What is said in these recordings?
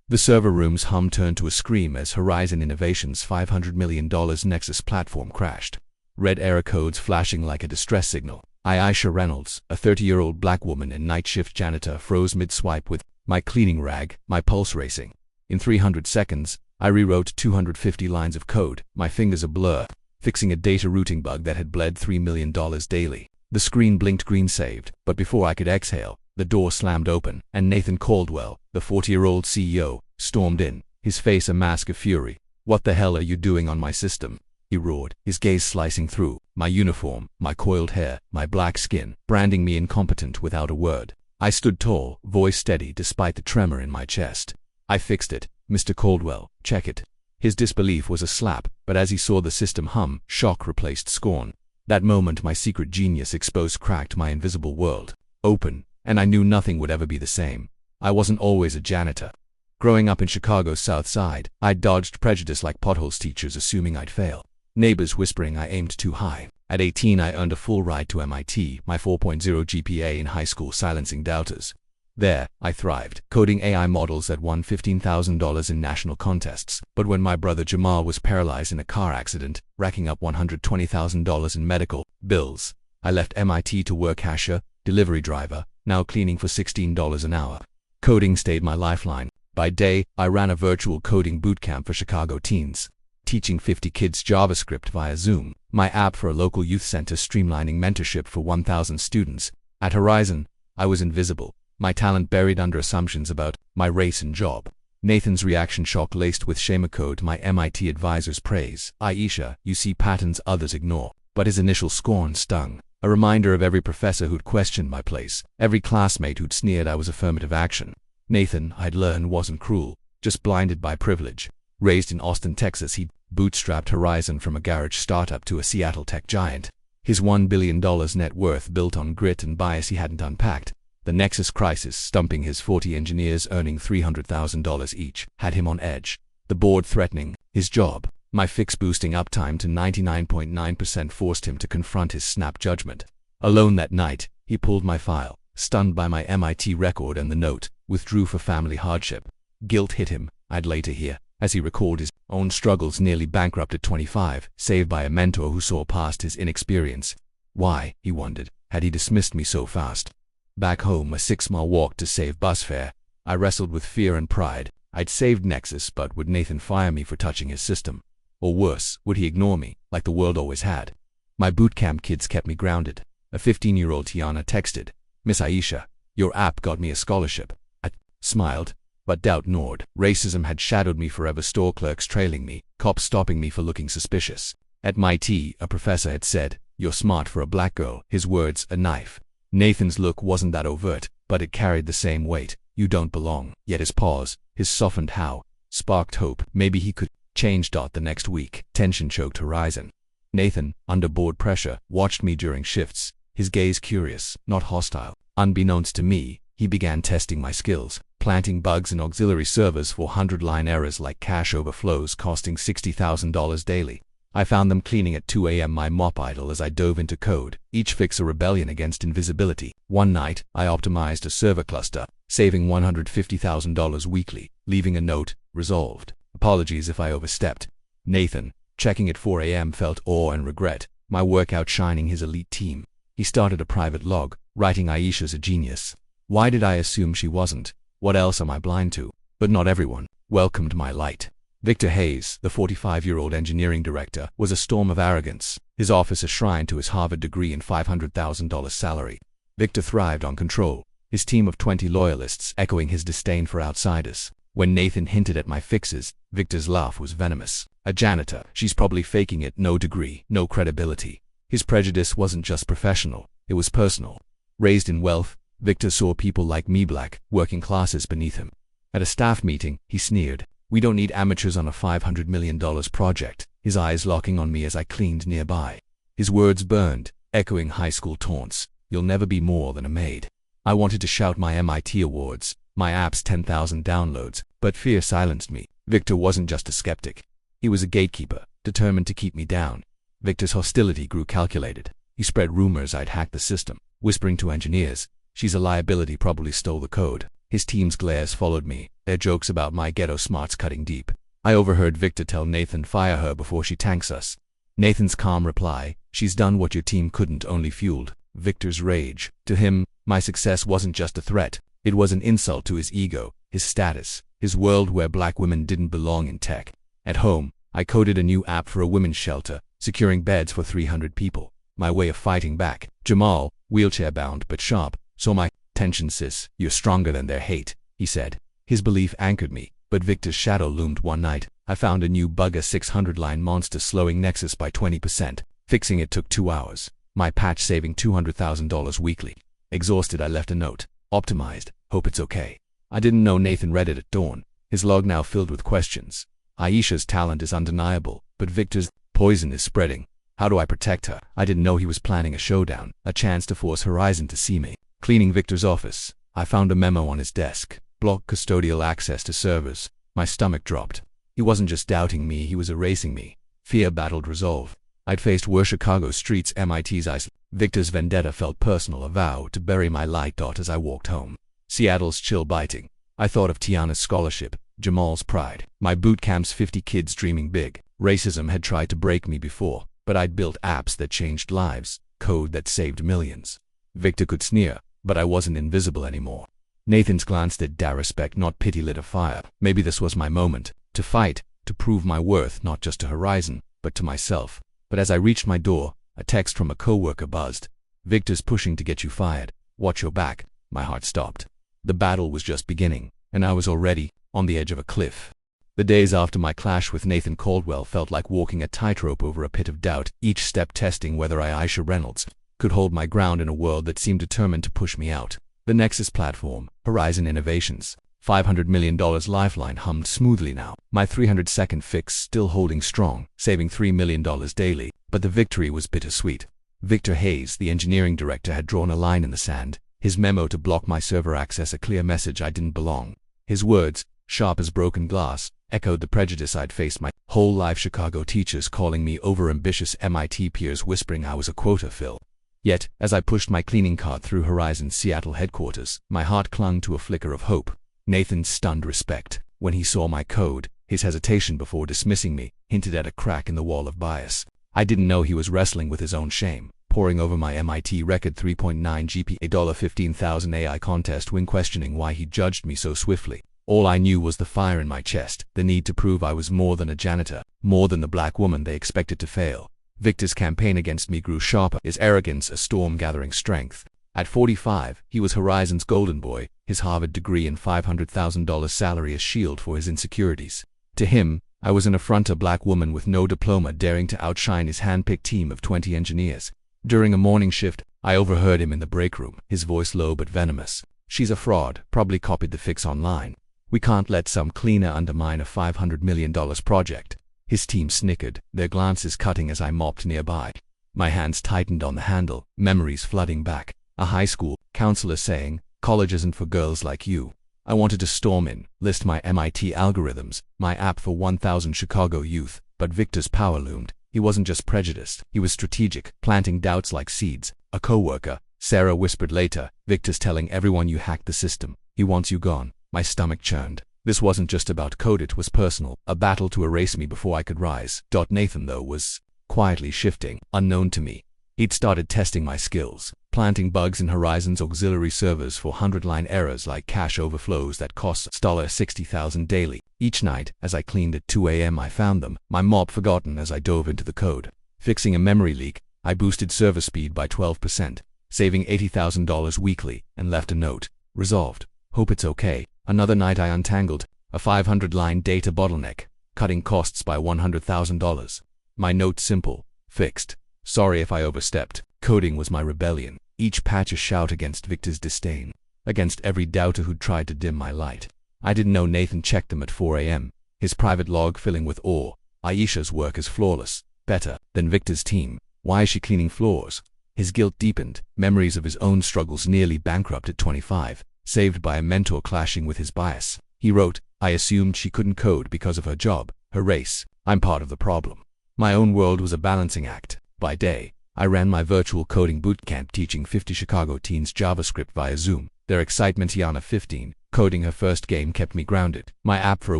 The server room's hum turned to a scream as Horizon Innovations' $500 million Nexus platform crashed. Red error codes flashing like a distress signal. Aisha Reynolds, a 30-year-old black woman and night shift janitor, froze mid-swipe with my cleaning rag, my pulse racing. In 300 seconds, I rewrote 250 lines of code, my fingers a blur, fixing a data routing bug that had bled $3 million daily. The screen blinked green saved, but before I could exhale, the door slammed open, and Nathan Caldwell, the 40-year-old CEO, stormed in, his face a mask of fury. "What the hell are you doing on my system?" he roared, his gaze slicing through my uniform, my coiled hair, my black skin, branding me incompetent without a word. I stood tall, voice steady despite the tremor in my chest. "I fixed it, Mr. Caldwell, check it." His disbelief was a slap, but as he saw the system hum, shock replaced scorn. That moment my secret genius exposed cracked my invisible world open, and I knew nothing would ever be the same. I wasn't always a janitor. Growing up in Chicago's South Side, I dodged prejudice like potholes, teachers assuming I'd fail, neighbors whispering I aimed too high. At 18 I earned a full ride to MIT, my 4.0 GPA in high school silencing doubters. There, I thrived, coding AI models that won $15,000 in national contests. But when my brother Jamal was paralyzed in a car accident, racking up $120,000 in medical bills, I left MIT to work cashier, delivery driver, now cleaning for $16 an hour. Coding stayed my lifeline. By day, I ran a virtual coding bootcamp for Chicago teens, teaching 50 kids JavaScript via Zoom, my app for a local youth center streamlining mentorship for 1,000 students. At Horizon, I was invisible, my talent buried under assumptions about my race and job. Nathan's reaction shock laced with shame echoed my MIT advisor's praise. "Aisha, you see patterns others ignore." But his initial scorn stung, a reminder of every professor who'd questioned my place, every classmate who'd sneered I was affirmative action. Nathan, I'd learned, wasn't cruel, just blinded by privilege. Raised in Austin, Texas, he'd bootstrapped Horizon from a garage startup to a Seattle tech giant. His $1 billion net worth built on grit and bias he hadn't unpacked. The Nexus crisis, stumping his 40 engineers earning $300,000 each, had him on edge. The board threatening his job. My fix boosting uptime to 99.9% forced him to confront his snap judgment. Alone that night, he pulled my file, stunned by my MIT record and the note, "Withdrew for family hardship." Guilt hit him, I'd later hear, as he recalled his own struggles, nearly bankrupt at 25, saved by a mentor who saw past his inexperience. Why, he wondered, had he dismissed me so fast? Back home, a 6-mile walk to save bus fare, I wrestled with fear and pride. I'd saved Nexus, but would Nathan fire me for touching his system? Or worse, would he ignore me, like the world always had? My bootcamp kids kept me grounded. A 15-year-old Tiana texted, "Miss Aisha, your app got me a scholarship." I smiled, but doubt gnawed. Racism had shadowed me forever, store clerks trailing me, cops stopping me for looking suspicious. At MIT, a professor had said, "You're smart for a black girl," his words a knife. Nathan's look wasn't that overt, but it carried the same weight. "You don't belong." Yet his pause, his softened how, sparked hope. Maybe he could change. The next week, tension choked Horizon. Nathan, under board pressure, watched me during shifts, his gaze curious, not hostile. Unbeknownst to me, he began testing my skills, planting bugs in auxiliary servers for 100-line errors like cache overflows costing $60,000 daily. I found them cleaning at 2 a.m. my mop idle as I dove into code, each fix a rebellion against invisibility. One night, I optimized a server cluster, saving $150,000 weekly, leaving a note, "Resolved. Apologies if I overstepped." Nathan, checking at 4 a.m., felt awe and regret, my work outshining his elite team. He started a private log, writing, "Aisha's a genius. Why did I assume she wasn't? What else am I blind to?" But not everyone welcomed my light. Victor Hayes, the 45-year-old engineering director, was a storm of arrogance, his office a shrine to his Harvard degree and $500,000 salary. Victor thrived on control, his team of 20 loyalists echoing his disdain for outsiders. When Nathan hinted at my fixes, Victor's laugh was venomous. "A janitor, she's probably faking it, no degree, no credibility." His prejudice wasn't just professional, it was personal. Raised in wealth, Victor saw people like me, black, working classes, beneath him. At a staff meeting, he sneered, "We don't need amateurs on a $500 million project," his eyes locking on me as I cleaned nearby. His words burned, echoing high school taunts. "You'll never be more than a maid." I wanted to shout my MIT awards, my app's 10,000 downloads, but fear silenced me. Victor wasn't just a skeptic. He was a gatekeeper, determined to keep me down. Victor's hostility grew calculated. He spread rumors I'd hacked the system, whispering to engineers, "She's a liability, probably stole the code." His team's glares followed me, their jokes about my ghetto smarts cutting deep. I overheard Victor tell Nathan fire her before she tanks us. Nathan's calm reply, she's done what your team couldn't, only fueled Victor's rage. To him, my success wasn't just a threat. It was an insult to his ego, his status, his world where black women didn't belong in tech. At home, I coded a new app for a women's shelter, securing beds for 300 people. My way of fighting back. Jamal, wheelchair-bound but sharp, saw my tension. Sis, you're stronger than their hate, he said. His belief anchored me, but Victor's shadow loomed. One night, I found a new bug, a 600-line monster slowing Nexus by 20%. Fixing it took 2 hours. My patch saving $200,000 weekly. Exhausted, I left a note. Optimized. Hope it's okay. I didn't know Nathan read it at dawn. His log now filled with questions. Aisha's talent is undeniable, but Victor's poison is spreading. How do I protect her? I didn't know he was planning a showdown, a chance to force Horizon to see me. Cleaning Victor's office, I found a memo on his desk. Block custodial access to servers. My stomach dropped. He wasn't just doubting me, he was erasing me. Fear battled resolve. I'd faced worse Chicago streets, MIT's ice. Victor's vendetta felt personal, a vow to bury my light dot as I walked home. Seattle's chill biting. I thought of Tiana's scholarship, Jamal's pride, my boot camp's 50 kids dreaming big. Racism had tried to break me before, but I'd built apps that changed lives, code that saved millions. Victor could sneer, but I wasn't invisible anymore. Nathan's glance did respect, not pity, lit a fire. Maybe this was my moment, to fight, to prove my worth not just to Horizon, but to myself. But as I reached my door, a text from a coworker buzzed. Victor's pushing to get you fired. Watch your back. My heart stopped. The battle was just beginning, and I was already on the edge of a cliff. The days after my clash with Nathan Caldwell felt like walking a tightrope over a pit of doubt, each step testing whether Aisha Reynolds could hold my ground in a world that seemed determined to push me out. The Nexus platform, Horizon Innovations, $500 million lifeline hummed smoothly now. My 300-second fix still holding strong, saving $3 million daily, but the victory was bittersweet. Victor Hayes, the engineering director, had drawn a line in the sand. His memo to block my server access, a clear message I didn't belong. His words, sharp as broken glass, echoed the prejudice I'd faced my whole life. Chicago teachers calling me overambitious, MIT peers whispering I was a quota fill. Yet, as I pushed my cleaning cart through Horizon's Seattle headquarters, my heart clung to a flicker of hope. Nathan's stunned respect, when he saw my code, his hesitation before dismissing me, hinted at a crack in the wall of bias. I didn't know he was wrestling with his own shame, poring over my MIT record 3.9 GPA $15,000 AI contest win, questioning why he judged me so swiftly. All I knew was the fire in my chest, the need to prove I was more than a janitor, more than the black woman they expected to fail. Victor's campaign against me grew sharper, his arrogance a storm gathering strength. At 45, he was Horizon's golden boy, his Harvard degree and $500,000 salary a shield for his insecurities. To him, I was an affront, a black woman with no diploma daring to outshine his hand-picked team of 20 engineers. During a morning shift, I overheard him in the break room, his voice low but venomous. She's a fraud, probably copied the fix online. We can't let some cleaner undermine a $500 million project. His team snickered, their glances cutting as I mopped nearby. My hands tightened on the handle, memories flooding back. A high school counselor saying, "College isn't for girls like you." I wanted to storm in, list my MIT algorithms, my app for 1,000 Chicago youth, but Victor's power loomed. He wasn't just prejudiced, he was strategic, planting doubts like seeds. A coworker, Sarah, whispered later, "Victor's telling everyone you hacked the system. He wants you gone." My stomach churned. This wasn't just about code, it was personal, a battle to erase me before I could rise. Nathan, though, was quietly shifting, unknown to me. He'd started testing my skills, planting bugs in Horizon's auxiliary servers for 100-line errors like cache overflows that cost $60,000 daily. Each night, as I cleaned at 2 a.m. I found them, my mop forgotten as I dove into the code. Fixing a memory leak, I boosted server speed by 12%, saving $80,000 weekly, and left a note. Resolved. Hope it's okay. Another night I untangled a 500-line data bottleneck, cutting costs by $100,000. My note simple. Fixed. Sorry if I overstepped. Coding was my rebellion. Each patch a shout against Victor's disdain, against every doubter who'd tried to dim my light. I didn't know Nathan checked them at 4 a.m., his private log filling with awe. Aisha's work is flawless, better than Victor's team. Why is she cleaning floors? His guilt deepened, memories of his own struggles, nearly bankrupt at 25, saved by a mentor clashing with his bias. He wrote, "I assumed she couldn't code because of her job, her race. I'm part of the problem." My own world was a balancing act. By day, I ran my virtual coding bootcamp teaching 50 Chicago teens JavaScript via Zoom. Their excitement, Tiana 15, Coding her first game kept me grounded. My app for a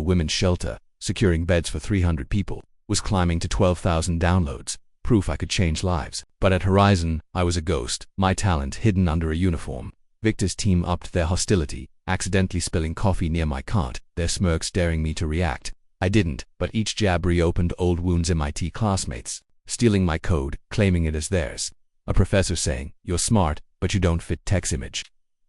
women's shelter, securing beds for 300 people, was climbing to 12,000 downloads, proof I could change lives. But at Horizon, I was a ghost, my talent hidden under a uniform. Victor's team upped their hostility, accidentally spilling coffee near my cart, their smirks daring me to react. I didn't, but each jab reopened old wounds. MIT classmates stealing my code, claiming it as theirs. A professor saying, "You're smart, but you don't fit tech's image."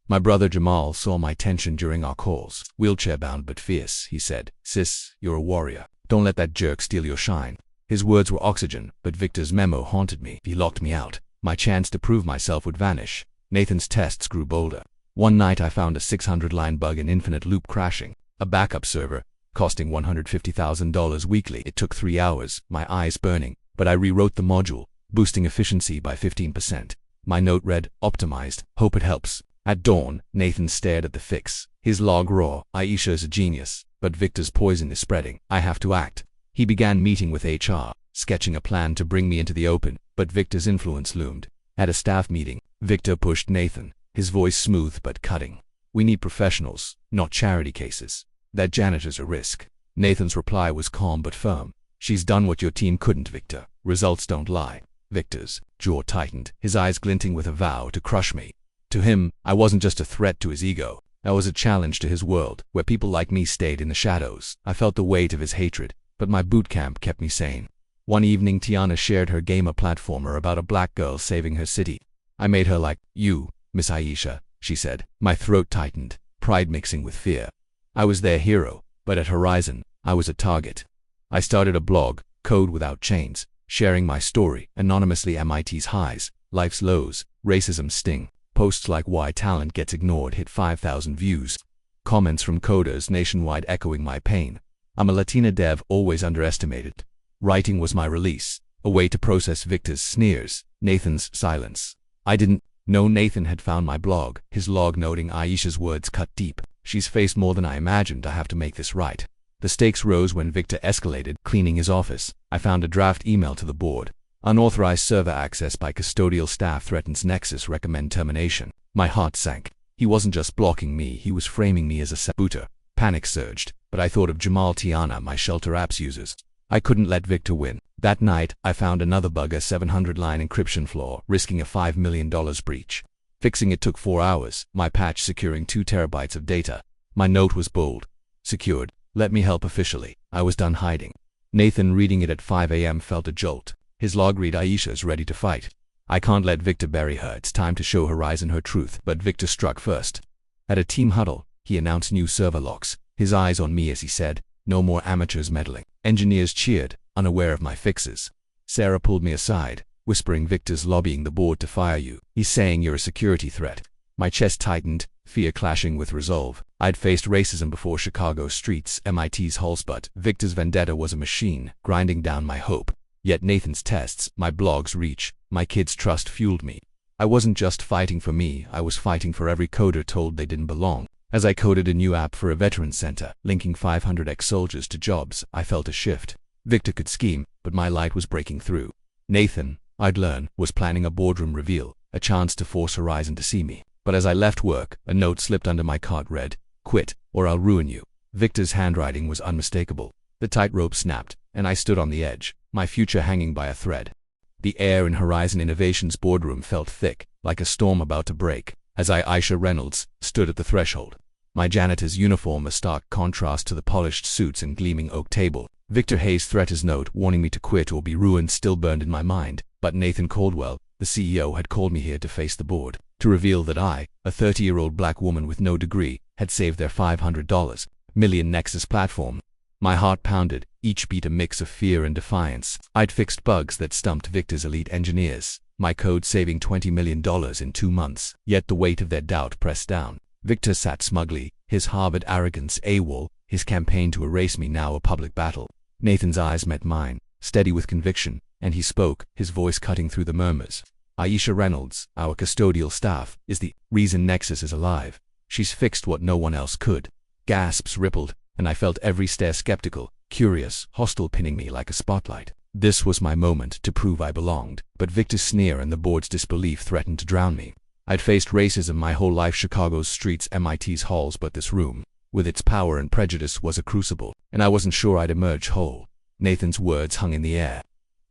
My brother Jamal saw my tension during our calls. "Wheelchair-bound but fierce," he said. "Sis, you're a warrior. Don't let that jerk steal your shine." His words were oxygen, but Victor's memo haunted me. He locked me out. My chance to prove myself would vanish. Nathan's tests grew bolder. One night I found a 600-line bug in infinite loop crashing. A backup server, costing $150,000 weekly. It took 3 hours, my eyes burning, but I rewrote the module, boosting efficiency by 15%. My note read, "Optimized. Hope it helps." At dawn, Nathan stared at the fix. His log raw. "Aisha's a genius, but Victor's poison is spreading. I have to act." He began meeting with HR, sketching a plan to bring me into the open, but Victor's influence loomed. At a staff meeting, Victor pushed Nathan, his voice smooth but cutting. "We need professionals, not charity cases. That janitor's a risk." Nathan's reply was calm but firm. "She's done what your team couldn't, Victor. Results don't lie." Victor's jaw tightened, his eyes glinting with a vow to crush me. To him, I wasn't just a threat to his ego. I was a challenge to his world, where people like me stayed in the shadows. I felt the weight of his hatred, but my boot camp kept me sane. One evening, Tiana shared her gamer platformer about a black girl saving her city. "I made her like you, Miss Aisha," she said. My throat tightened, pride mixing with fear. I was their hero, but at Horizon, I was a target. I started a blog, Code Without Chains, sharing my story, anonymously. MIT's highs, life's lows, racism's sting. Posts like "Why Talent Gets Ignored" hit 5,000 views. Comments from coders nationwide echoing my pain. I'm a Latina dev always underestimated. Writing was my release, a way to process Victor's sneers, Nathan's silence. I didn't know Nathan had found my blog, his log noting Aisha's words cut deep. "She's faced more than I imagined. I have to make this right." The stakes rose when Victor escalated, cleaning his office. I found a draft email to the board. "Unauthorized server access by custodial staff threatens Nexus. Recommend termination." My heart sank. He wasn't just blocking me, he was framing me as a saboteur. Panic surged, but I thought of Jamal, Tiana, my shelter app's users. I couldn't let Victor win. That night, I found another bug, a 700-line encryption flaw, risking a $5 million breach. Fixing it took 4 hours, my patch securing 2 terabytes of data. My note was bold. "Secured. Let me help officially." I was done hiding. Nathan reading it at 5 a.m. felt a jolt. His log read, "Aisha's ready to fight. I can't let Victor bury her. It's time to show Horizon her truth." But Victor struck first. At a team huddle, he announced new server locks, his eyes on me as he said, "No more amateurs meddling." Engineers cheered, unaware of my fixes. Sarah pulled me aside, whispering, "Victor's lobbying the board to fire you. He's saying you're a security threat." My chest tightened, fear clashing with resolve. I'd faced racism before. Chicago streets, MIT's halls, but Victor's vendetta was a machine, grinding down my hope. Yet Nathan's tests, my blog's reach, my kids' trust fueled me. I wasn't just fighting for me, I was fighting for every coder told they didn't belong. As I coded a new app for a veterans center, linking 500 ex-soldiers to jobs, I felt a shift. Victor could scheme, but my light was breaking through. Nathan, I'd learn, was planning a boardroom reveal, a chance to force Horizon to see me. But as I left work, a note slipped under my cart read, "Quit, or I'll ruin you." Victor's handwriting was unmistakable. The tightrope snapped, and I stood on the edge, my future hanging by a thread. The air in Horizon Innovation's boardroom felt thick, like a storm about to break, as Aisha Reynolds stood at the threshold. My janitor's uniform a stark contrast to the polished suits and gleaming oak table. Victor Hayes' threater's note warning me to quit or be ruined still burned in my mind, but Nathan Caldwell, the CEO, had called me here to face the board, to reveal that I, a 30-year-old black woman with no degree, had saved their $500 million Nexus platform. My heart pounded, each beat a mix of fear and defiance. I'd fixed bugs that stumped Victor's elite engineers, my code saving $20 million in 2 months, yet the weight of their doubt pressed down. Victor sat smugly, his Harvard arrogance AWOL, his campaign to erase me now a public battle. Nathan's eyes met mine, steady with conviction, and he spoke, his voice cutting through the murmurs. "Aisha Reynolds, our custodial staff, is the reason Nexus is alive. She's fixed what no one else could." Gasps rippled, and I felt every stare skeptical, curious, hostile, pinning me like a spotlight. This was my moment to prove I belonged, but Victor's sneer and the board's disbelief threatened to drown me. I'd faced racism my whole life, Chicago's streets, MIT's halls, but this room, with its power and prejudice, was a crucible, and I wasn't sure I'd emerge whole. Nathan's words hung in the air.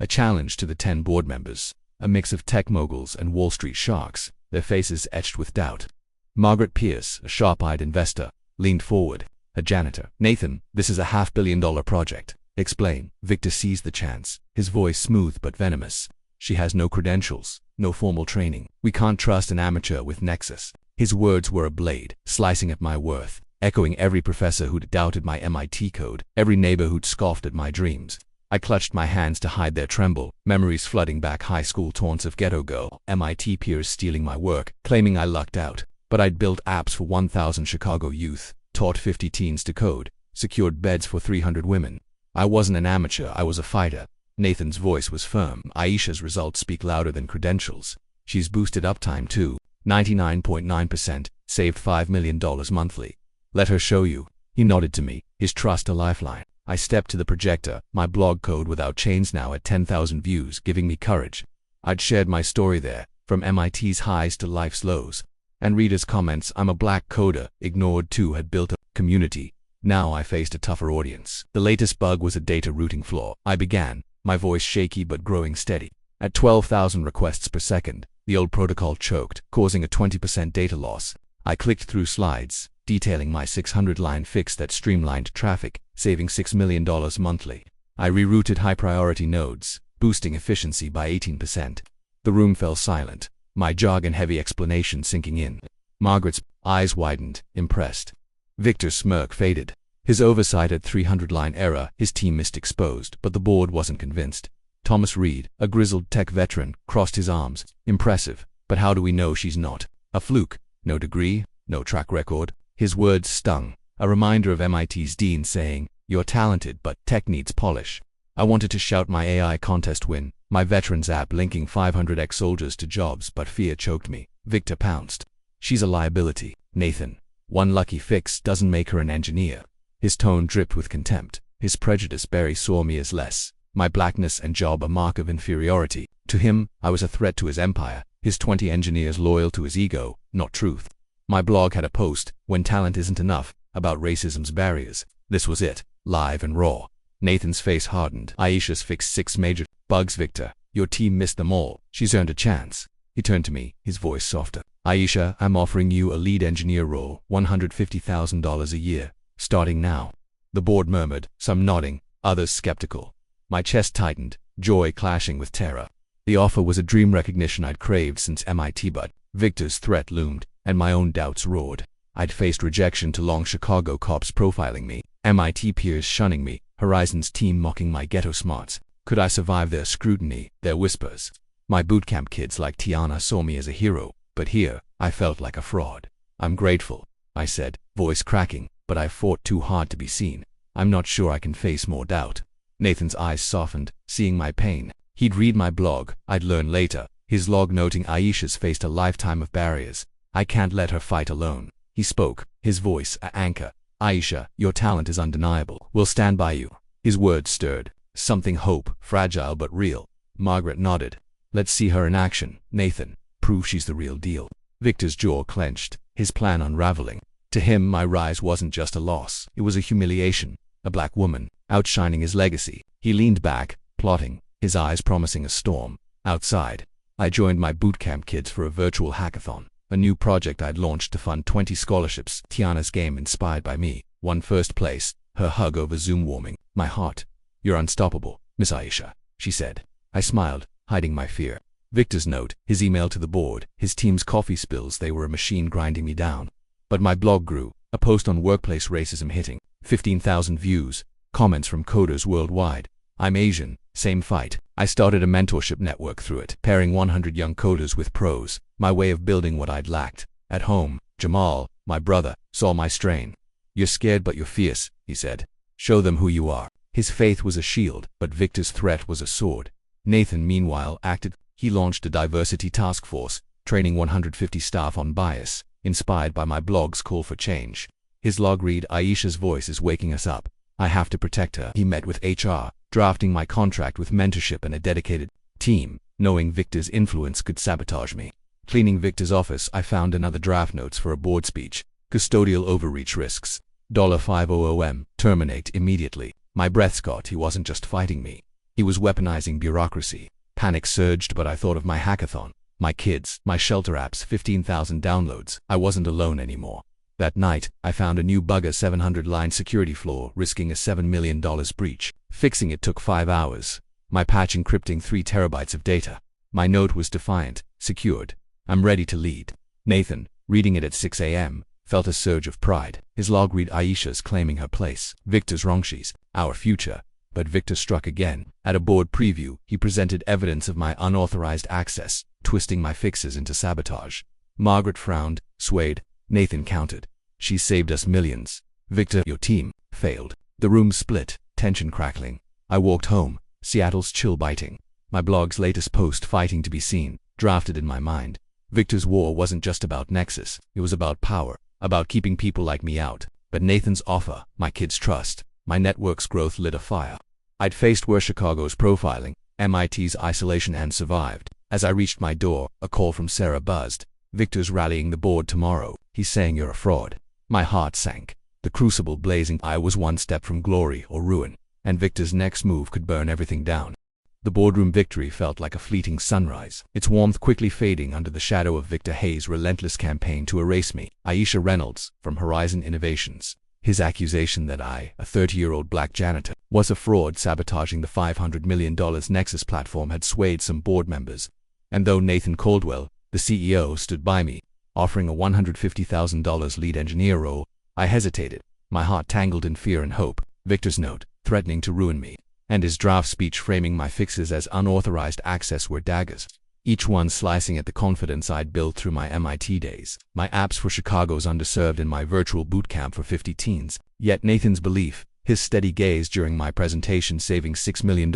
A challenge to the 10 board members, a mix of tech moguls and Wall Street sharks, their faces etched with doubt. Margaret Pierce, a sharp-eyed investor, leaned forward. A janitor. Nathan, this is a $500 million project. Explain. Victor seized the chance, his voice smooth but venomous. She has no credentials, no formal training. We can't trust an amateur with Nexus. His words were a blade, slicing at my worth, echoing every professor who'd doubted my MIT code, every neighbor who'd scoffed at my dreams. I clutched my hands to hide their tremble, memories flooding back, high school taunts of ghetto girl, MIT peers stealing my work, claiming I lucked out. But I'd built apps for 1,000 Chicago youth, taught 50 teens to code, secured beds for 300 women. I wasn't an amateur, I was a fighter. Nathan's voice was firm. Aisha's results speak louder than credentials. She's boosted uptime too, 99.9%, saved $5 million monthly. Let her show you. He nodded to me, his trust a lifeline. I stepped to the projector, my blog Code Without Chains now at 10,000 views, giving me courage. I'd shared my story there, from MIT's highs to life's lows. And readers' comments, I'm a black coder, ignored too, had built a community. Now I faced a tougher audience. The latest bug was a data routing flaw. I began, my voice shaky but growing steady. At 12,000 requests per second, the old protocol choked, causing a 20% data loss. I clicked through slides, detailing my 600-line fix that streamlined traffic, saving $6 million monthly. I rerouted high-priority nodes, boosting efficiency by 18%. The room fell silent, my jargon-heavy explanation sinking in. Margaret's eyes widened, impressed. Victor's smirk faded. His oversight at 300-line error, his team missed exposed, but the board wasn't convinced. Thomas Reed, a grizzled tech veteran, crossed his arms. Impressive, but how do we know she's not a fluke? No degree, no track record. His words stung, a reminder of MIT's dean saying, "You're talented, but tech needs polish." I wanted to shout my AI contest win, my veterans app linking 500 ex-soldiers to jobs, but fear choked me. Victor pounced. She's a liability, Nathan. One lucky fix doesn't make her an engineer. His tone dripped with contempt. His prejudice Barry saw me as less. My blackness and job a mark of inferiority. To him, I was a threat to his empire, his 20 engineers loyal to his ego, not truth. My blog had a post, "When Talent Isn't Enough," about racism's barriers. This was it, live and raw. Nathan's face hardened. Aisha's fixed 6 major bugs, Victor. Your team missed them all. She's earned a chance. He turned to me, his voice softer. Aisha, I'm offering you a lead engineer role, $150,000 a year, starting now. The board murmured, some nodding, others skeptical. My chest tightened, joy clashing with terror. The offer was a dream recognition I'd craved since MIT, but Victor's threat loomed, and my own doubts roared. I'd faced rejection to long Chicago cops profiling me, MIT peers shunning me, Horizon's team mocking my ghetto smarts. Could I survive their scrutiny, their whispers? My bootcamp kids like Tiana saw me as a hero, but here, I felt like a fraud. I'm grateful, I said, voice cracking, but I fought too hard to be seen. I'm not sure I can face more doubt. Nathan's eyes softened, seeing my pain. He'd read my blog, I'd learn later, his log noting Aisha's faced a lifetime of barriers. I can't let her fight alone. He spoke, his voice an anchor. Aisha, your talent is undeniable. We'll stand by you. His words stirred. Something hope, fragile but real. Margaret nodded. Let's see her in action, Nathan. Prove she's the real deal. Victor's jaw clenched, his plan unraveling. To him, my rise wasn't just a loss. It was a humiliation. A black woman, outshining his legacy. He leaned back, plotting, his eyes promising a storm. Outside, I joined my bootcamp kids for a virtual hackathon. A new project I'd launched to fund 20 scholarships. Tiana's game inspired by me. Won first place. Her hug over Zoom warming my heart. You're unstoppable, Miss Aisha, she said. I smiled, hiding my fear. Victor's note, his email to the board, his team's coffee spills, they were a machine grinding me down. But my blog grew, a post on workplace racism hitting 15,000 views, comments from coders worldwide. I'm Asian, same fight. I started a mentorship network through it, pairing 100 young coders with pros, my way of building what I'd lacked. At home, Jamal, my brother, saw my strain. You're scared but you're fierce, he said. Show them who you are. His faith was a shield, but Victor's threat was a sword. Nathan, meanwhile, acted. He launched a diversity task force, training 150 staff on bias, inspired by my blog's call for change. His log read, Aisha's voice is waking us up. I have to protect her. He met with HR, drafting my contract with mentorship and a dedicated team, knowing Victor's influence could sabotage me. Cleaning Victor's office, I found another draft notes for a board speech. Custodial overreach risks. $500M. Terminate immediately. My breath caught. He wasn't just fighting me. He was weaponizing bureaucracy. Panic surged, but I thought of my hackathon, my kids, my shelter apps, 15,000 downloads. I wasn't alone anymore. That night, I found a new bugger 700-line security flaw, risking a $7 million breach. Fixing it took 5 hours. My patch encrypting 3 terabytes of data. My note was defiant, secured. I'm ready to lead. Nathan, reading it at 6 a.m., felt a surge of pride. His log read Aisha's claiming her place. Victor's wrong, she's our future. But Victor struck again. At a board preview, he presented evidence of my unauthorized access, twisting my fixes into sabotage. Margaret frowned, swayed. Nathan countered. She saved us millions. Victor, your team failed. The room split, tension crackling. I walked home, Seattle's chill biting. My blog's latest post, fighting to be seen, drafted in my mind. Victor's war wasn't just about Nexus. It was about power, about keeping people like me out. But Nathan's offer, my kids' trust, my network's growth lit a fire. I'd faced worse: Chicago's profiling, MIT's isolation, and survived. As I reached my door, a call from Sarah buzzed. Victor's rallying the board tomorrow. He's saying you're a fraud. My heart sank. The crucible blazing. I was one step from glory or ruin, and Victor's next move could burn everything down. The boardroom victory felt like a fleeting sunrise, its warmth quickly fading under the shadow of Victor Hayes' relentless campaign to erase me. Aisha Reynolds, from Horizon Innovations. His accusation that I, a 30-year-old black janitor, was a fraud sabotaging the $500 million Nexus platform had swayed some board members. And though Nathan Caldwell, the CEO, stood by me, offering a $150,000 lead engineer role, I hesitated, my heart tangled in fear and hope. Victor's note, threatening to ruin me, and his draft speech framing my fixes as unauthorized access were daggers, each one slicing at the confidence I'd built through my MIT days, my apps for Chicago's underserved, and my virtual boot camp for 50 teens. Yet Nathan's belief, his steady gaze during my presentation saving $6 million,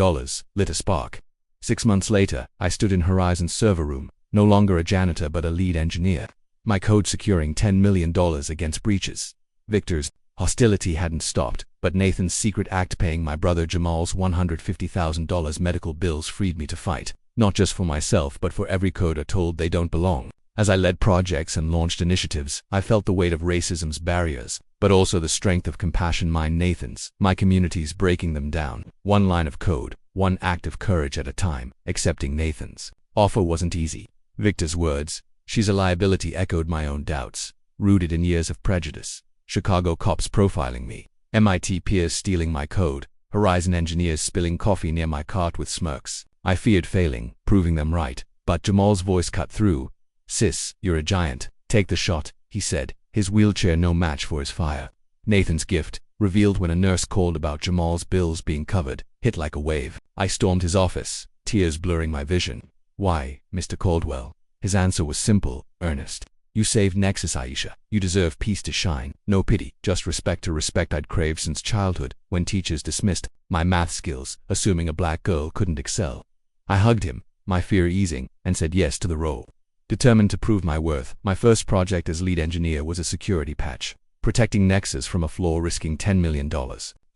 lit a spark. 6 months later, I stood in Horizon's server room, no longer a janitor but a lead engineer, my code securing $10 million against breaches. Victor's hostility hadn't stopped, but Nathan's secret act paying my brother Jamal's $150,000 medical bills freed me to fight, not just for myself but for every coder told they don't belong. As I led projects and launched initiatives, I felt the weight of racism's barriers, but also the strength of compassion. Nathan's, my community's breaking them down. One line of code, one act of courage at a time. Accepting Nathan's offer wasn't easy. Victor's words, "She's a liability," echoed my own doubts, rooted in years of prejudice. Chicago cops profiling me, MIT peers stealing my code, Horizon engineers spilling coffee near my cart with smirks. I feared failing, proving them right, but Jamal's voice cut through. "Sis, you're a giant. Take the shot," he said, his wheelchair no match for his fire. Nathan's gift, revealed when a nurse called about Jamal's bills being covered, hit like a wave. I stormed his office, tears blurring my vision. "Why, Mr. Caldwell?" His answer was simple, earnest. "You saved Nexus, Aisha. You deserve peace to shine. No pity, just respect, a respect I'd craved since childhood, when teachers dismissed my math skills, assuming a black girl couldn't excel." I hugged him, my fear easing, and said yes to the role. Determined to prove my worth, my first project as lead engineer was a security patch, protecting Nexus from a flaw risking $10 million.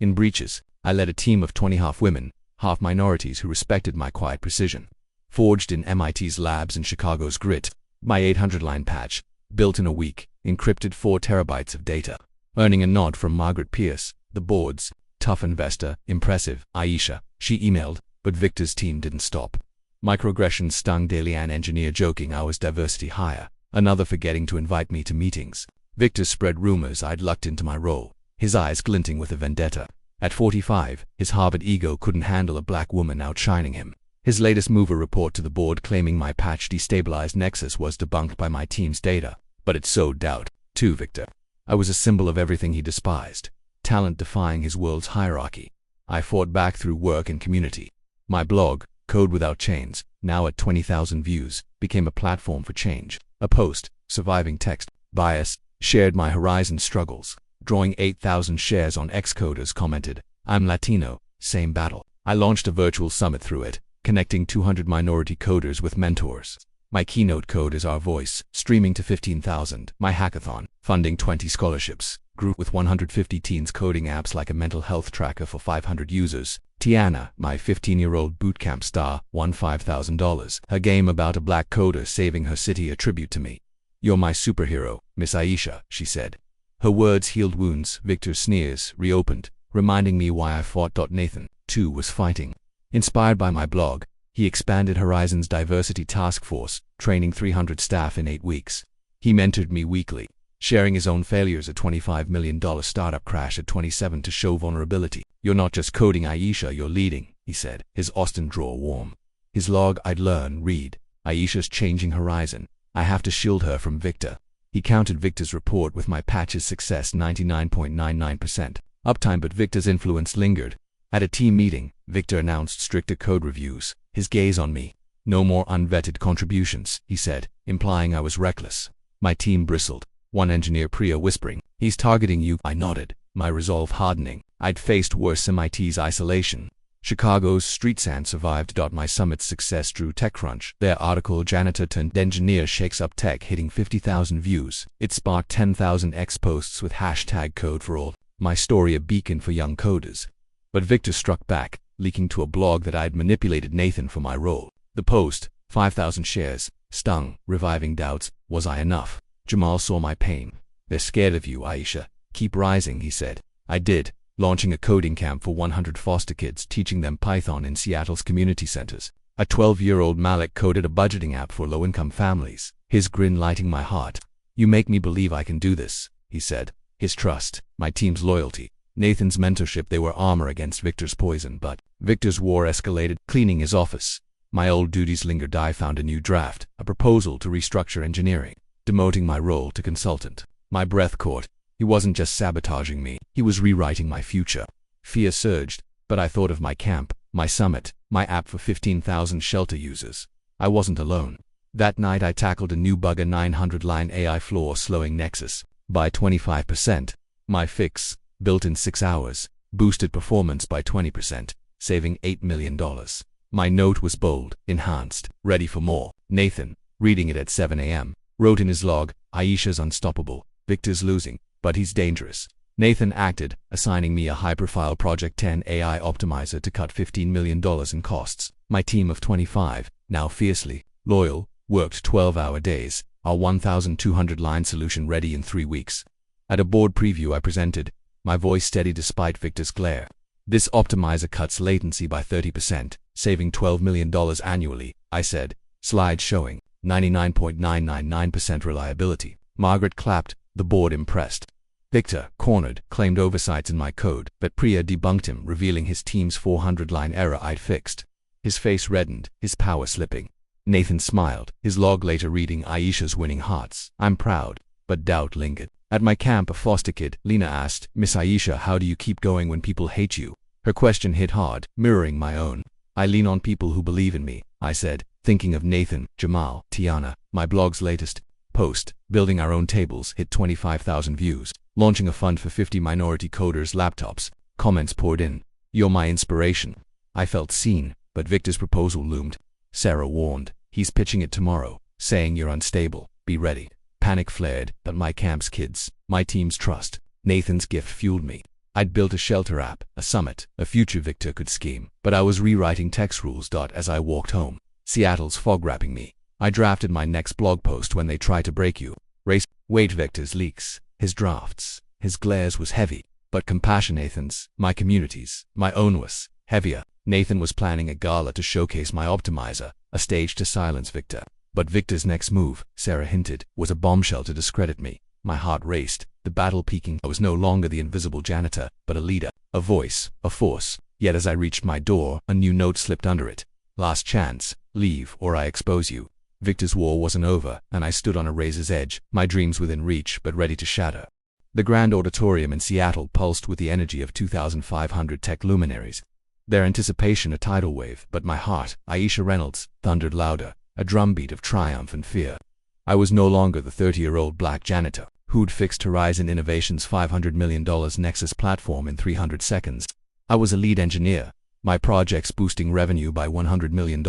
In breaches, I led a team of 20 half women, half minorities who respected my quiet precision. Forged in MIT's labs and Chicago's grit, my 800-line patch, built in a week, encrypted 4 terabytes of data, earning a nod from Margaret Pierce, the board's tough investor. "Impressive, Aisha," she emailed, but Victor's team didn't stop. Microaggressions stung daily, an engineer joking I was diversity hire, another forgetting to invite me to meetings. Victor spread rumors I'd lucked into my role, his eyes glinting with a vendetta. At 45, his Harvard ego couldn't handle a black woman outshining him. His latest mover report to the board claiming my patch destabilized Nexus was debunked by my team's data, but it sowed doubt, too. Victor, I was a symbol of everything he despised, talent defying his world's hierarchy. I fought back through work and community. My blog, Code Without Chains, now at 20,000 views, became a platform for change. A post, surviving text, bias, shared my Horizon struggles. Drawing 8,000 shares on Xcoders commented, "I'm Latino, same battle." I launched a virtual summit through it, connecting 200 minority coders with mentors. My keynote code is our voice, streaming to 15,000. My hackathon, funding 20 scholarships, grew with 150 teens coding apps like a mental health tracker for 500 users. Tiana, my 15-year-old bootcamp star, won $5,000. Her game about a black coder saving her city a tribute to me. "You're my superhero, Miss Aisha," she said. Her words healed wounds. Victor's sneers reopened, reminding me why I fought. Nathan, too, was fighting. Inspired by my blog, he expanded Horizon's diversity task force, training 300 staff in 8 weeks. He mentored me weekly, sharing his own failures. A $25 million startup crash at 27 to show vulnerability. "You're not just coding, Aisha, you're leading," he said, his Austin drawl warm. His log I'd learn, read. "Aisha's changing Horizon. I have to shield her from Victor." He countered Victor's report with my patch's success 99.99% uptime, but Victor's influence lingered. At a team meeting, Victor announced stricter code reviews, his gaze on me. "No more unvetted contributions," he said, implying I was reckless. My team bristled, one engineer Priya whispering, "He's targeting you." I nodded, my resolve hardening. I'd faced worse: MIT's isolation. Chicago's street sand survived. My summit's success drew TechCrunch. Their article, "Janitor turned engineer shakes up tech," hitting 50,000 views. It sparked 10,000 X posts with hashtag Code for All. My story a beacon for young coders. But Victor struck back, leaking to a blog that I'd manipulated Nathan for my role. The post, 5,000 shares, stung, reviving doubts. Was I enough? Jamal saw my pain. "They're scared of you, Aisha. Keep rising," he said. I did, launching a coding camp for 100 foster kids, teaching them Python in Seattle's community centers. A 12-year-old Malik coded a budgeting app for low-income families, his grin lighting my heart. "You make me believe I can do this," he said. His trust, my team's loyalty, Nathan's mentorship, they were armor against Victor's poison. But Victor's war escalated. Cleaning his office, my old duties lingered. I found a new draft, a proposal to restructure engineering, demoting my role to consultant. My breath caught. He wasn't just sabotaging me, he was rewriting my future. Fear surged, but I thought of my camp, my summit, my app for 15,000 shelter users. I wasn't alone. That night I tackled a new bug, a 900-line AI flaw slowing Nexus by 25%. My fix, built in 6 hours, boosted performance by 20%, saving $8 million. My note was bold, enhanced, ready for more. Nathan, reading it at 7 a.m., wrote in his log, "Aisha's unstoppable. Victor's losing, but he's dangerous." Nathan acted, assigning me a high-profile Project 10 AI optimizer to cut $15 million in costs. My team of 25, now fiercely loyal, worked 12-hour days, our 1,200-line solution ready in 3 weeks. At a board preview I presented, my voice steady despite Victor's glare. "This optimizer cuts latency by 30%, saving $12 million annually," I said, slides showing 99.999% reliability. Margaret clapped, the board impressed. Victor, cornered, claimed oversights in my code, but Priya debunked him, revealing his team's 400-line error I'd fixed. His face reddened, his power slipping. Nathan smiled, his log later reading, "Aisha's winning hearts. I'm proud." But doubt lingered. At my camp, a foster kid, Lena, asked, "Miss Aisha, how do you keep going when people hate you?" Her question hit hard, mirroring my own. "I lean on people who believe in me," I said, thinking of Nathan, Jamal, Tiana. My blog's latest post, "Building Our Own Tables," hit 25,000 views. Launching a fund for 50 minority coders' laptops. Comments poured in. "You're my inspiration." I felt seen, but Victor's proposal loomed. Sarah warned, "He's pitching it tomorrow, saying you're unstable. Be ready." Panic flared, but my camp's kids, my team's trust, Nathan's gift fueled me. I'd built a shelter app, a summit, a future Victor could scheme, but I was rewriting text rules. As I walked home, Seattle's fog wrapping me. I drafted my next blog post, "When They Try to Break You." Wait, Victor's leaks, his drafts, his glares was heavy, but compassion, Nathan's, my community's, my own was heavier. Nathan was planning a gala to showcase my optimizer, a stage to silence Victor. But Victor's next move, Sarah hinted, was a bombshell to discredit me. My heart raced, the battle peaking. I was no longer the invisible janitor, but a leader, a voice, a force. Yet as I reached my door, a new note slipped under it. "Last chance, leave or I expose you." Victor's war wasn't over, and I stood on a razor's edge, my dreams within reach but ready to shatter. The Grand Auditorium in Seattle pulsed with the energy of 2,500 tech luminaries. Their anticipation a tidal wave, but my heart, Aisha Reynolds, thundered louder, a drumbeat of triumph and fear. I was no longer the 30-year-old black janitor who'd fixed Horizon Innovation's $500 million Nexus platform in 300 seconds. I was a lead engineer, my projects boosting revenue by $100 million,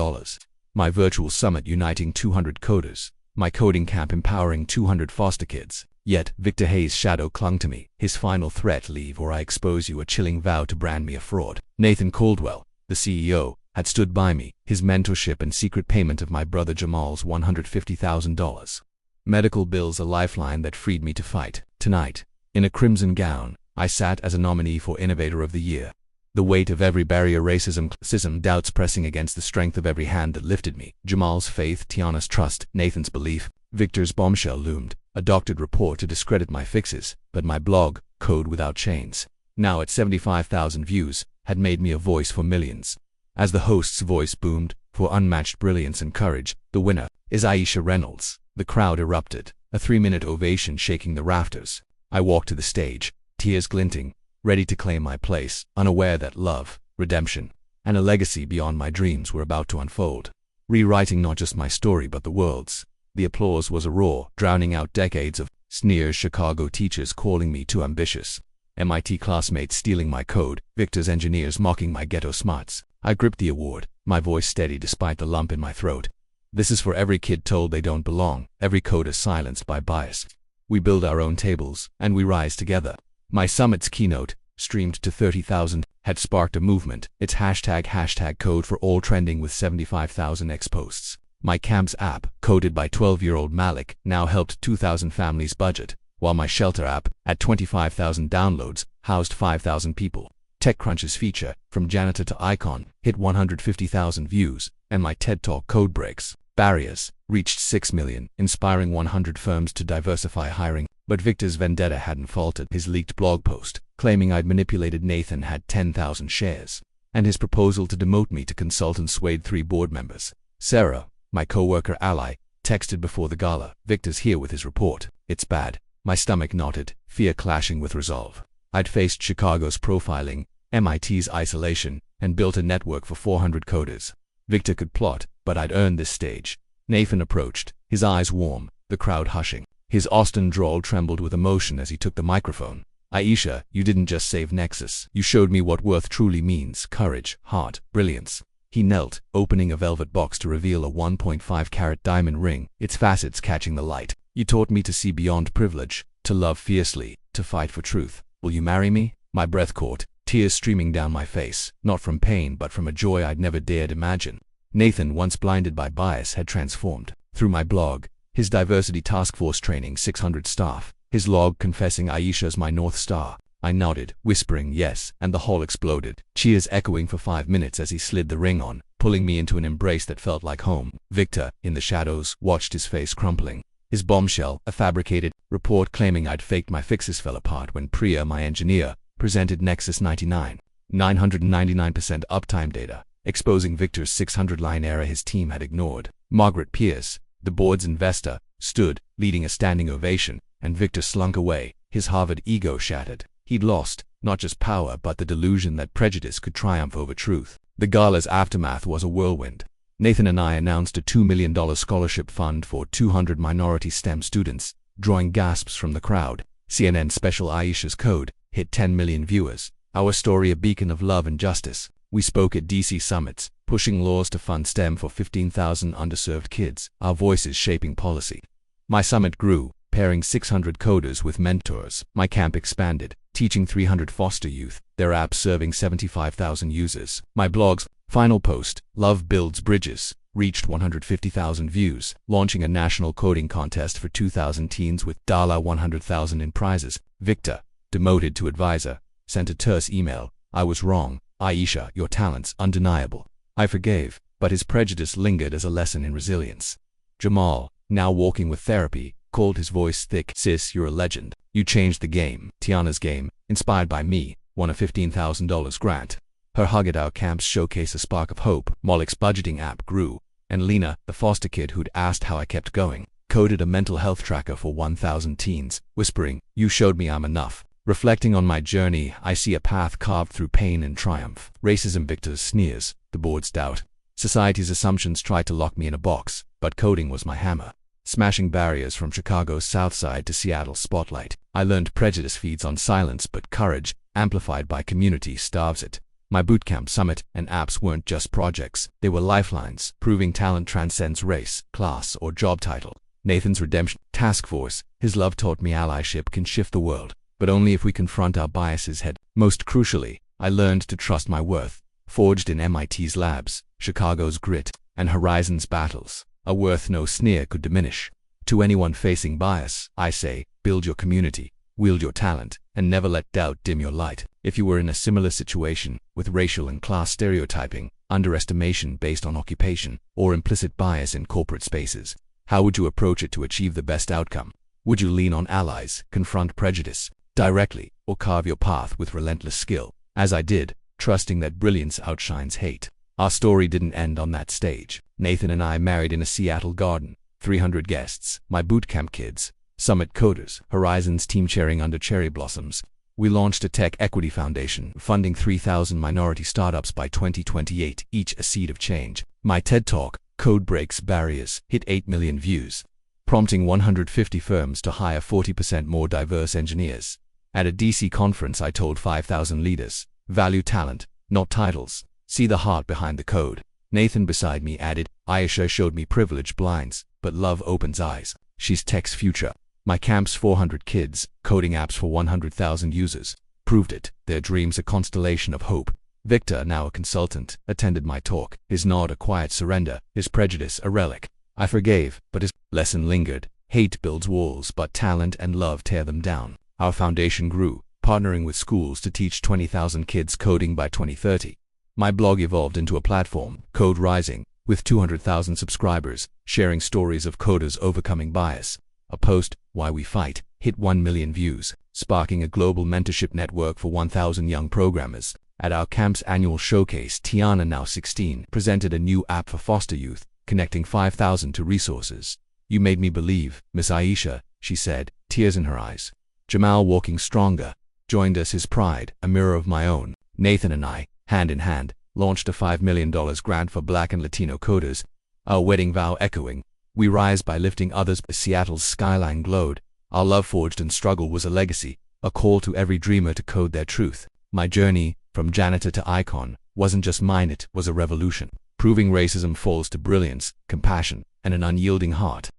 my virtual summit uniting 200 coders, my coding camp empowering 200 foster kids. Yet Victor Hayes' shadow clung to me, his final threat, "Leave or I expose you," a chilling vow to brand me a fraud. Nathan Caldwell, the CEO, had stood by me, his mentorship and secret payment of my brother Jamal's $150,000. Medical bills, a lifeline that freed me to fight. Tonight, in a crimson gown, I sat as a nominee for Innovator of the Year. The weight of every barrier, racism, classism, doubts pressing against the strength of every hand that lifted me. Jamal's faith, Tiana's trust, Nathan's belief. Victor's bombshell loomed, a doctored report to discredit my fixes, but my blog, Code Without Chains, now at 75,000 views, had made me a voice for millions. As the host's voice boomed, for unmatched brilliance and courage, the winner is Aisha Reynolds. The crowd erupted, a 3-minute ovation shaking the rafters. I walked to the stage, tears glinting, ready to claim my place, unaware that love, redemption, and a legacy beyond my dreams were about to unfold, rewriting not just my story but the world's. The applause was a roar, drowning out decades of sneers, Chicago teachers calling me too ambitious, MIT classmates stealing my code, Victor's engineers mocking my ghetto smarts. I gripped the award, my voice steady despite the lump in my throat. This is for every kid told they don't belong, every coder silenced by bias. We build our own tables, and we rise together. My summit's keynote, streamed to 30,000, had sparked a movement, its hashtag code for all trending with 75,000 X posts. My camp's app, coded by 12-year-old Malik, now helped 2,000 families budget, while my shelter app, at 25,000 downloads, housed 5,000 people. TechCrunch's feature, From Janitor to Icon, hit 150,000 views, and my TED Talk, Code Breaks Barriers, reached 6 million, inspiring 100 firms to diversify hiring. But Victor's vendetta hadn't faltered. His leaked blog post, claiming I'd manipulated Nathan, had 10,000 shares, and his proposal to demote me to consultant swayed 3 board members. Sarah, my co-worker ally, texted before the gala, "Victor's here with his report. It's bad." My stomach knotted, fear clashing with resolve. I'd faced Chicago's profiling, MIT's isolation, and built a network for 400 coders. Victor could plot, but I'd earned this stage. Nathan approached, his eyes warm, the crowd hushing. His Austin drawl trembled with emotion as he took the microphone. "Aisha, you didn't just save Nexus. You showed me what worth truly means: courage, heart, brilliance." He knelt, opening a velvet box to reveal a 1.5-carat diamond ring, its facets catching the light. "You taught me to see beyond privilege, to love fiercely, to fight for truth. Will you marry me?" My breath caught, tears streaming down my face, not from pain but from a joy I'd never dared imagine. Nathan, once blinded by bias, had transformed. Through my blog, his diversity task force training 600 staff, his log confessing Aisha's my North Star. I nodded, whispering yes, and the hall exploded, cheers echoing for 5 minutes as he slid the ring on, pulling me into an embrace that felt like home. Victor, in the shadows, watched his face crumpling. His bombshell, a fabricated report claiming I'd faked my fixes, fell apart when Priya, my engineer, presented Nexus 999% uptime data, exposing Victor's 600-line error his team had ignored. Margaret Pierce, the board's investor, stood, leading a standing ovation, and Victor slunk away, his Harvard ego shattered. He'd lost, not just power but the delusion that prejudice could triumph over truth. The gala's aftermath was a whirlwind. Nathan and I announced a $2 million scholarship fund for 200 minority STEM students, drawing gasps from the crowd. CNN special Aisha's Code hit 10 million viewers. Our story a beacon of love and justice. We spoke at DC summits, pushing laws to fund STEM for 15,000 underserved kids, our voices shaping policy. My summit grew, pairing 600 coders with mentors. My camp expanded, teaching 300 foster youth, their app serving 75,000 users. My blog's final post, Love Builds Bridges, reached 150,000 views, launching a national coding contest for 2,000 teens with $100,000 in prizes. Victor, demoted to advisor, sent a terse email. "I was wrong. Aisha, your talent's undeniable." I forgave, but his prejudice lingered as a lesson in resilience. Jamal, now walking with therapy, called his voice thick. "Sis, you're a legend. You changed the game." Tiana's game, inspired by me, won a $15,000 grant. Her hug at our camps showcased a spark of hope. Malik's budgeting app grew, and Lena, the foster kid who'd asked how I kept going, coded a mental health tracker for 1,000 teens, whispering, "You showed me I'm enough." Reflecting on my journey, I see a path carved through pain and triumph. Racism, Victor's sneers, the board's doubt. Society's assumptions tried to lock me in a box, but coding was my hammer. Smashing barriers from Chicago's South Side to Seattle's spotlight. I learned prejudice feeds on silence, but courage, amplified by community, starves it. My bootcamp, summit, and apps weren't just projects. They were lifelines, proving talent transcends race, class, or job title. Nathan's redemption task force, his love taught me allyship can shift the world, but only if we confront our biases head. Most crucially, I learned to trust my worth. forged in MIT's labs, Chicago's grit, and Horizon's battles, a worth no sneer could diminish. To anyone facing bias, I say, build your community, wield your talent, and never let doubt dim your light. If you were in a similar situation, with racial and class stereotyping, underestimation based on occupation, or implicit bias in corporate spaces, how would you approach it to achieve the best outcome? Would you lean on allies, confront prejudice directly, or carve your path with relentless skill, as I did, trusting that brilliance outshines hate? Our story didn't end on that stage. Nathan and I married in a Seattle garden, 300 guests, my bootcamp kids, Summit coders, Horizon's team chairing under cherry blossoms. We launched a tech equity foundation, funding 3,000 minority startups by 2028, each a seed of change. My TED Talk, Code Breaks Barriers, hit 8 million views, prompting 150 firms to hire 40% more diverse engineers. At a DC conference, I told 5,000 leaders, value talent, not titles. See the heart behind the code. Nathan beside me added, Aisha showed me privilege blinds, but love opens eyes. She's tech's future. My camp's 400 kids, coding apps for 100,000 users, proved it. Their dreams a constellation of hope. Victor, now a consultant, attended my talk, his nod a quiet surrender, his prejudice a relic. I forgave, but his lesson lingered. Hate builds walls, but talent and love tear them down. Our foundation grew, partnering with schools to teach 20,000 kids coding by 2030. My blog evolved into a platform, Code Rising, with 200,000 subscribers, sharing stories of coders overcoming bias. A post, Why We Fight, hit 1 million views, sparking a global mentorship network for 1,000 young programmers. At our camp's annual showcase, Tiana, now 16, presented a new app for foster youth, connecting 5,000 to resources. You made me believe, Miss Aisha, she said, tears in her eyes. Jamal, walking stronger, joined us, his pride, a mirror of my own. Nathan and I, hand in hand, launched a $5 million grant for Black and Latino coders, our wedding vow echoing, we rise by lifting others. Seattle's skyline glowed. Our love forged in struggle was a legacy, a call to every dreamer to code their truth. My journey, from janitor to icon, wasn't just mine, it was a revolution, proving racism falls to brilliance, compassion, and an unyielding heart.